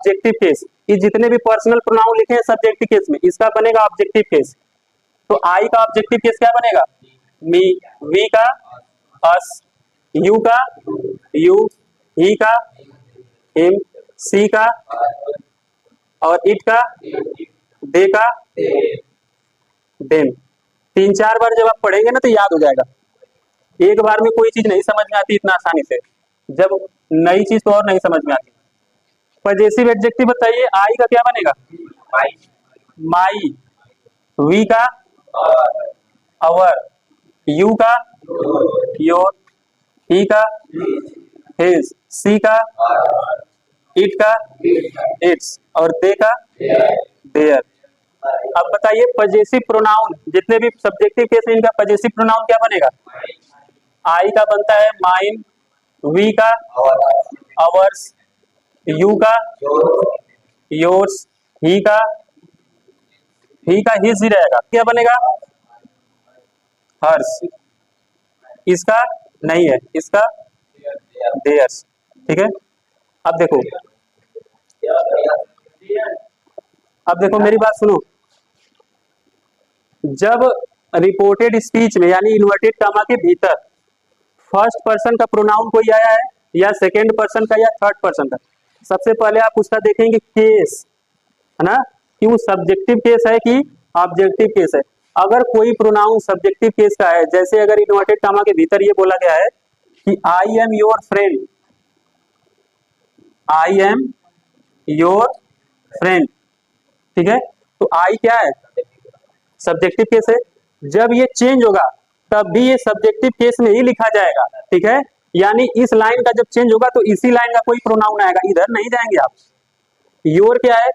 Objective case. ये जितने भी पर्सनल प्रोनाउन लिखे हैं सब्जेक्टिव केस में, इसका बनेगा ऑब्जेक्टिव केस। तो आई का ऑब्जेक्टिव केस क्या बनेगा? मी, वी का अस, यू का यू, ही का हिम, सी का और इट का दे का देम। 3-4 बार जब आप पढ़ेंगे ना तो याद हो जाएगा। एक बार में कोई चीज नहीं समझ में आती इतना आसानी से, जब नई चीज तो और नहीं समझ में आती। पजेसिव एडजेक्टिव बताइए, आई का क्या बनेगा? माई, वी का अवर, यू का योर, ही का हिज, सी का इट का इट्स और दे का देयर। अब बताइए पजेसिव प्रोनाउन, जितने भी सब्जेक्टिव केस इनका पजेसिव प्रोनाउन क्या बनेगा? आई का बनता है माइन, वी का अवर्स, यू का योर्स, ही का हिज ही रहेगा। क्या बनेगा? हर्स। इसका नहीं है, इसका देयर्स। ठीक है, अब देखो मेरी बात सुनो। जब रिपोर्टेड स्पीच में यानी इन्वर्टेड कामा के भीतर फर्स्ट पर्सन का प्रोनाउन कोई आया है या सेकेंड पर्सन का या थर्ड पर्सन का, सबसे पहले आप उसका देखेंगे केस, है ना, कि वो सब्जेक्टिव केस है कि ऑब्जेक्टिव केस है। अगर कोई प्रोनाउन सब्जेक्टिव केस का है, जैसे अगर इन्वर्टेड कामा के भीतर ये बोला गया है कि I am your friend, I am your friend, ठीक है, तो आई क्या है? सब्जेक्टिव केस है। जब ये चेंज होगा तब भी ये सब्जेक्टिव केस में ही लिखा जाएगा। ठीक है, यानी इस लाइन का जब चेंज होगा तो इसी लाइन का कोई प्रोनाउन आएगा, इधर नहीं जाएंगे आप। योर क्या है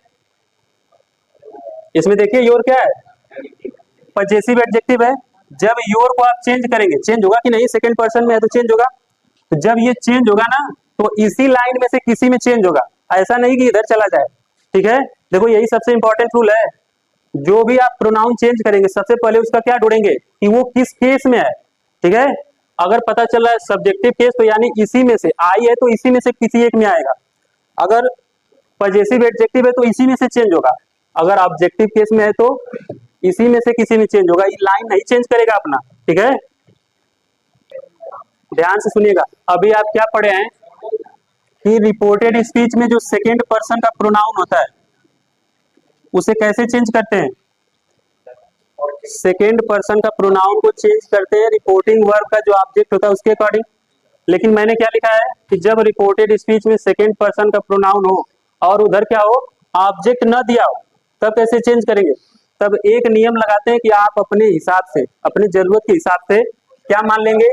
इसमें? देखिए योर क्या है? पजेसिव एडजेक्टिव है। जब योर को आप चेंज करेंगे, चेंज होगा कि नहीं? सेकंड पर्सन में है तो चेंज होगा। तो जब ये चेंज होगा ना तो इसी लाइन में से किसी में चेंज होगा, ऐसा नहीं कि इधर चला जाए। ठीक है, देखो यही सबसे इंपॉर्टेंट रूल है। जो भी आप प्रोनाउन चेंज करेंगे सबसे पहले उसका क्या ढूंढेंगे कि वो किस केस में है। ठीक है, अगर पता चला है सब्जेक्टिव केस तो यानी इसी में से आई है तो इसी में से किसी एक में आएगा। अगर पजेसिव एडजेक्टिव है तो इसी में से चेंज होगा। अगर ऑब्जेक्टिव केस में है तो इसी में से किसी में चेंज होगा, ये लाइन नहीं चेंज करेगा अपना। ठीक है, ध्यान से सुनिएगा। अभी आप क्या पढ़े हैं कि रिपोर्टेड स्पीच में जो सेकेंड पर्सन का प्रोनाउन होता है उसे कैसे चेंज करते हैं? सेकेंड पर्सन का प्रोनाउन को चेंज करते हैं रिपोर्टिंग वर्ब का जो ऑब्जेक्ट होता है उसके अकॉर्डिंग। लेकिन मैंने क्या लिखा है कि जब रिपोर्टेड स्पीच में सेकेंड पर्सन का प्रोनाउन हो और उधर क्या हो, ऑब्जेक्ट न दिया हो, तब कैसे चेंज करेंगे? तब एक नियम लगाते हैं कि आप अपने हिसाब से, अपनी जरूरत के हिसाब से क्या मान लेंगे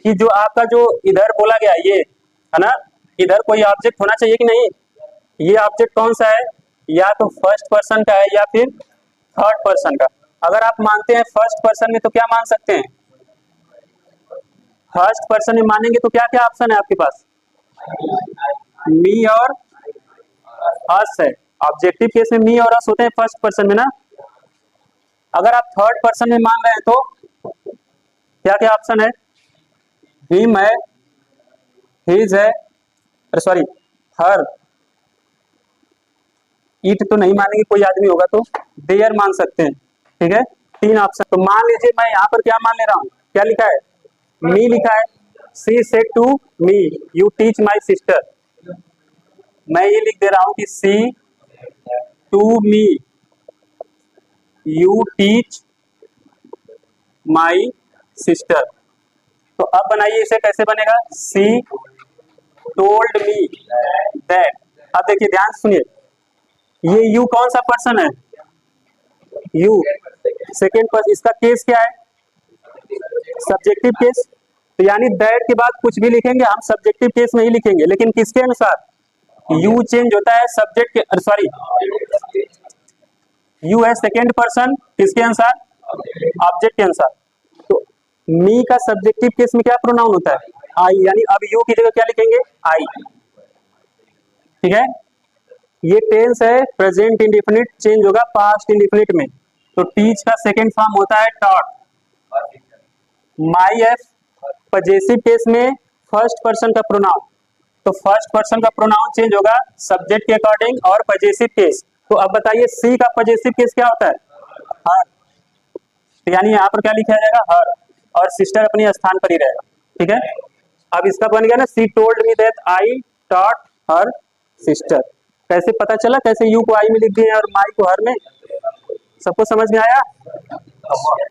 कि जो आपका जो इधर बोला गया ये है ना, इधर कोई ऑब्जेक्ट होना चाहिए कि नहीं? ये ऑब्जेक्ट कौन सा है? या तो फर्स्ट पर्सन का है या फिर थर्ड पर्सन का। अगर आप मानते हैं फर्स्ट पर्सन में तो क्या मान सकते हैं? फर्स्ट पर्सन में मानेंगे तो क्या क्या ऑप्शन है आपके पास? मी और अस है। ऑब्जेक्टिव केस में मी और अस होते हैं फर्स्ट पर्सन में ना। अगर आप थर्ड पर्सन में मान रहे हैं तो क्या क्या ऑप्शन है? हिम है, हिज है, सॉरी हर, इट तो नहीं मानेंगे, कोई आदमी होगा तो देयर मान सकते हैं। ठीक है, 3 ऑप्शन। तो मान लीजिए मैं यहाँ पर क्या मान ले रहा हूँ, क्या लिखा है? मी लिखा है। She said to me you teach my sister. मैं ये लिख दे रहा हूँ कि she to me you teach my sister. तो अब बनाइए इसे, कैसे बनेगा? She told me that. अब देखिए ध्यान से सुनिए, ये यू कौन सा पर्सन है? You second person. इसका केस क्या है? Subjective case. तो यानी दैट के बाद कुछ भी लिखेंगे हम सब्जेक्टिव केस में ही लिखेंगे, लेकिन किसके अनुसार? यू चेंज होता है सब्जेक्ट के, सॉरी यू है सेकेंड पर्सन, किसके अनुसार? ऑब्जेक्ट के अनुसार। तो मी का सब्जेक्टिव केस में क्या प्रोनाउन होता है? आई। यानी अब यू की जगह क्या लिखेंगे? आई। ठीक है, ये टेंस है प्रेजेंट इंडेफिनिट, चेंज होगा पास्ट इंडेफिनिट में। तो टीच का सेकेंड फॉर्म होता है टॉट। माई एफ पजेसिव केस में फर्स्ट पर्सन का प्रोनाउन, तो फर्स्ट पर्सन का प्रोनाउन चेंज होगा सब्जेक्ट के अकॉर्डिंग और पजेसिव केस। तो अब बताइए सी का पजेसिव केस क्या होता है? हर। यानी यहाँ पर क्या लिखा जाएगा? हर, और सिस्टर अपने स्थान पर ही रहेगा। ठीक है, अब इसका बन गया ना, सी told me that I taught her sister. कैसे पता चला? कैसे यू को आई में लिख दिए और माई को हर में? सबको समझ में आया?